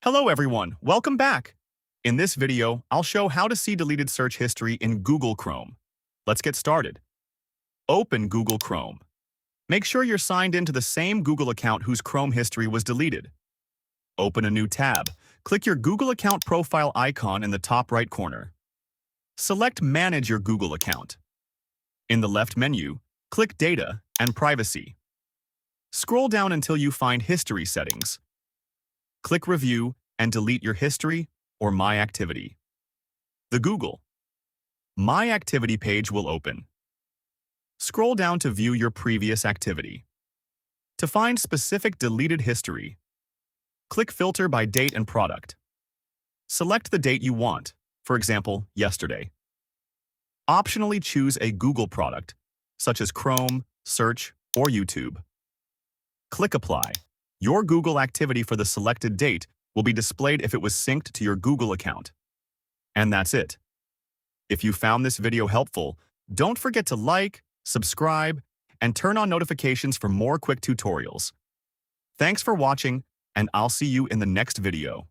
Hello everyone, welcome back. In this video, I'll show how to see deleted search history in Google Chrome. Let's get started. Open Google Chrome. Make sure you're signed into the same Google account whose Chrome history was deleted. Open a new tab. Click your Google account profile icon in the top right corner. Select Manage your Google account. In the left menu, click Data and Privacy. Scroll down until you find History Settings. Click Review and delete your history or My Activity. The Google My Activity page will open. Scroll down to view your previous activity. To find specific deleted history, click Filter by Date and Product. Select the date you want, for example, yesterday. Optionally choose a Google product, such as Chrome, Search, or YouTube. Click Apply. Your Google activity for the selected date will be displayed if it was synced to your Google account. And that's it. If you found this video helpful, don't forget to like, subscribe, and turn on notifications for more quick tutorials. Thanks for watching, and I'll see you in the next video.